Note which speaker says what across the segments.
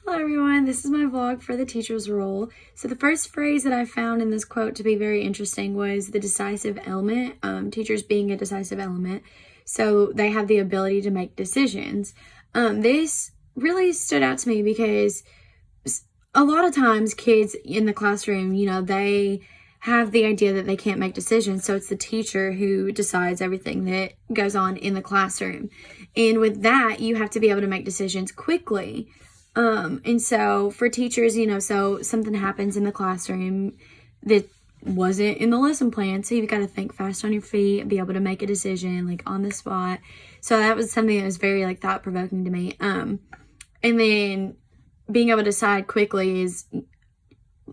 Speaker 1: Hello everyone, this is my vlog for the teacher's role. So the first phrase that I found in this quote to be very interesting was the decisive element, teachers being a decisive element. So they have the ability to make decisions. This really stood out to me because a lot of times kids in the classroom, they have the idea that they can't make decisions. So it's the teacher who decides everything that goes on in the classroom. And with that, you have to be able to make decisions quickly. And so for teachers, so something happens in the classroom that wasn't in the lesson plan. So you've got to think fast on your feet and be able to make a decision like on the spot. So that was something that was very like thought provoking to me. And then being able to decide quickly is,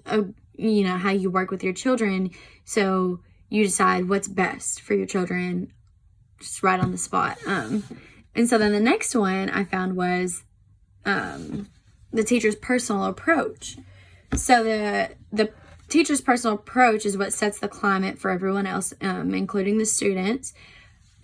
Speaker 1: how you work with your children. So you decide what's best for your children just right on the spot. And so then the next one I found was, the teacher's personal approach. So the teacher's personal approach is what sets the climate for everyone else, including the students.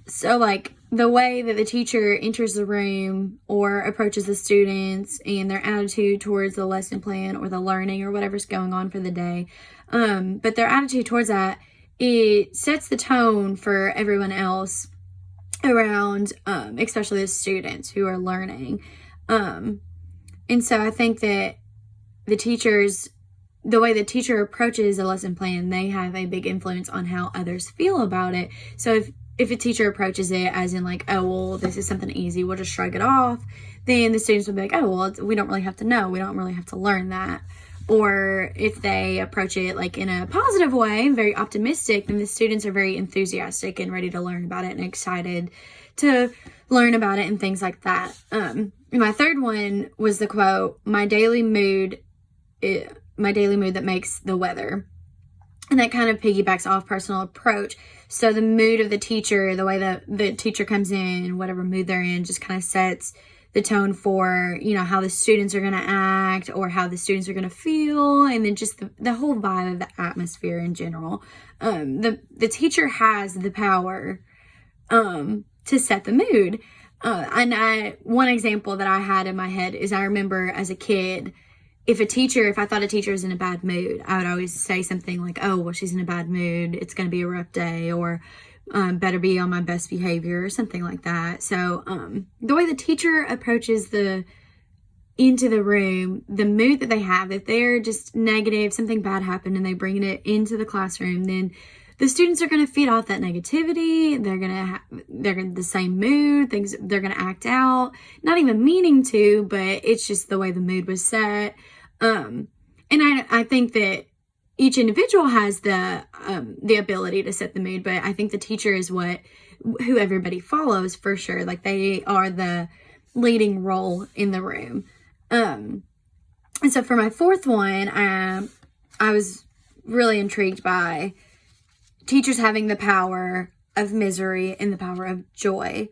Speaker 1: So like the way that the teacher enters the room or approaches the students and their attitude towards the lesson plan or the learning or whatever's going on for the day. But their attitude towards that, it sets the tone for everyone else around, especially the students who are learning. And so I think that the way the teacher approaches a lesson plan, they have a big influence on how others feel about it. So if a teacher approaches it as in like, oh, well, this is something easy, we'll just shrug it off, then the students will be like, oh, well, we don't really have to know. We don't really have to learn that. Or if they approach it like in a positive way, very optimistic, then the students are very enthusiastic and ready to learn about it and excited to learn about it and things like that. My third one was the quote, my daily mood that makes the weather. And that kind of piggybacks off personal approach. So the mood of the teacher, the way that the teacher comes in, whatever mood they're in, just kind of sets the tone for, how the students are going to act or how the students are going to feel. And then just the whole vibe of the atmosphere in general. The teacher has the power, to set the mood. One example that I had in my head is I remember as a kid, if I thought a teacher was in a bad mood, I would always say something like, oh, well, she's in a bad mood. It's going to be a rough day, or better be on my best behavior or something like that. So the way the teacher approaches into the room, the mood that they have, if they're just negative, something bad happened and they bring it into the classroom, then the students are going to feed off that negativity. They're going to the same mood, they're going to act out, not even meaning to, but it's just the way the mood was set. And I think that each individual has the ability to set the mood, but I think the teacher is who everybody follows for sure. Like they are the leading role in the room. And so for my fourth one, I was really intrigued by teachers having the power of misery and the power of joy.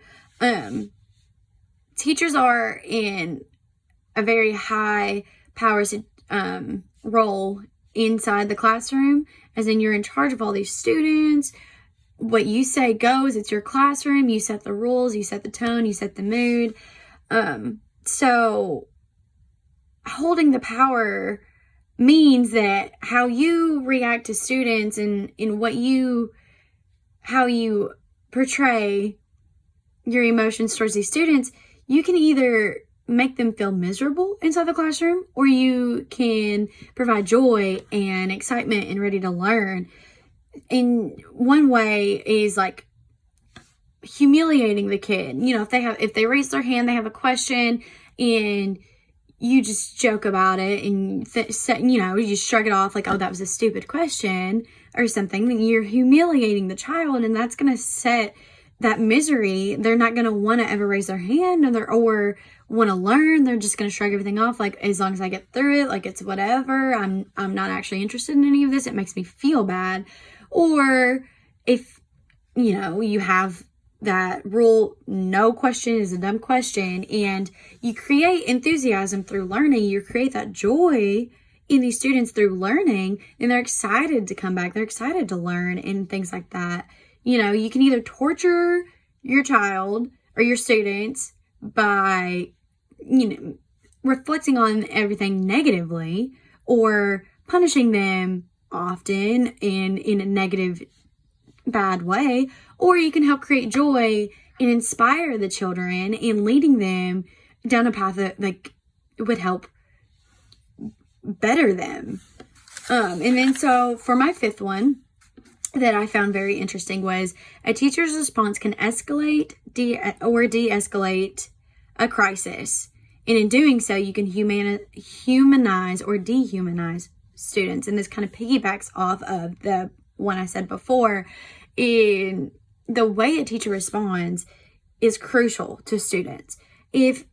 Speaker 1: Teachers are in a very high power role inside the classroom, as in you're in charge of all these students. What you say goes. It's your classroom. You set the rules, you set the tone, you set the mood. So holding the power means that how you react to students and in how you portray your emotions towards these students, you can either make them feel miserable inside the classroom, or you can provide joy and excitement and ready to learn. And one way is like humiliating the kid. If they raise their hand, they have a question, and you just joke about it and you just shrug it off like, oh, that was a stupid question or something. Then you're humiliating the child, and that's going to set that misery. They're not going to want to ever raise their hand or want to learn. They're just going to shrug everything off like, as long as I get through it, like it's whatever. I'm not actually interested in any of this. It makes me feel bad. Or if you have that rule, no question is a dumb question, and you create enthusiasm through learning, you create that joy in these students through learning, and they're excited to come back, they're excited to learn and things like that. You can either torture your child or your students by reflecting on everything negatively or punishing them often in a negative, bad way, or you can help create joy and inspire the children and leading them down a path that like would help better them. And then so for my fifth one that I found very interesting was a teacher's response can escalate or de-escalate a crisis. And in doing so, you can humanize or dehumanize students. And this kind of piggybacks off of the one I said before. In the way a teacher responds is crucial to students. If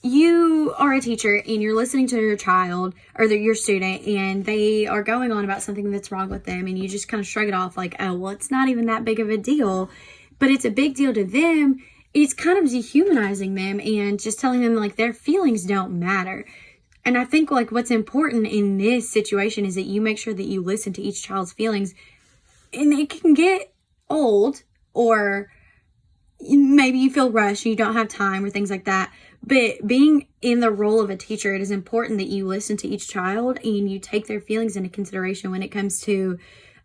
Speaker 1: you are a teacher and you're listening to your child or your student and they are going on about something that's wrong with them and you just kind of shrug it off like, oh, well, it's not even that big of a deal, but it's a big deal to them, it's kind of dehumanizing them and just telling them like their feelings don't matter. And I think like what's important in this situation is that you make sure that you listen to each child's feelings. And it can get old, or maybe you feel rushed and you don't have time or things like that. But being in the role of a teacher, it is important that you listen to each child and you take their feelings into consideration when it comes to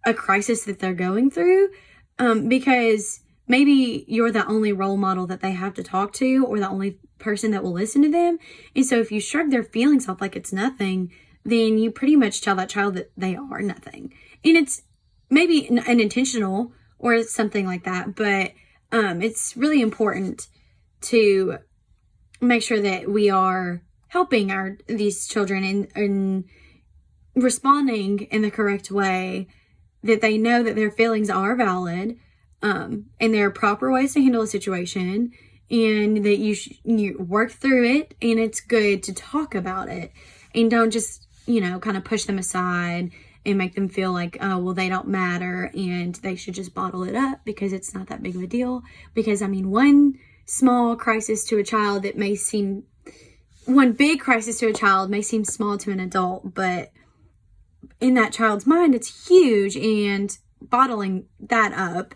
Speaker 1: a crisis that they're going through. Because maybe you're the only role model that they have to talk to or the only person that will listen to them. And so if you shrug their feelings off like it's nothing, then you pretty much tell that child that they are nothing. And it's maybe unintentional or it's something like that, but it's really important to make sure that we are helping these children and responding in the correct way, that they know that their feelings are valid, and there are proper ways to handle a situation, and that you work through it, and it's good to talk about it, and don't just, kind of push them aside and make them feel like, oh, well, they don't matter and they should just bottle it up because it's not that big of a deal. Because, one small crisis to a child one big crisis to a child may seem small to an adult, but in that child's mind, it's huge, and bottling that up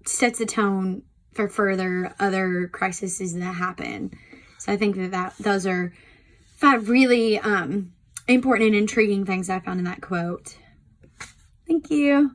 Speaker 1: sets the tone for further other crises that happen. So I think that those are 5 really important and intriguing things I found in that quote. Thank you.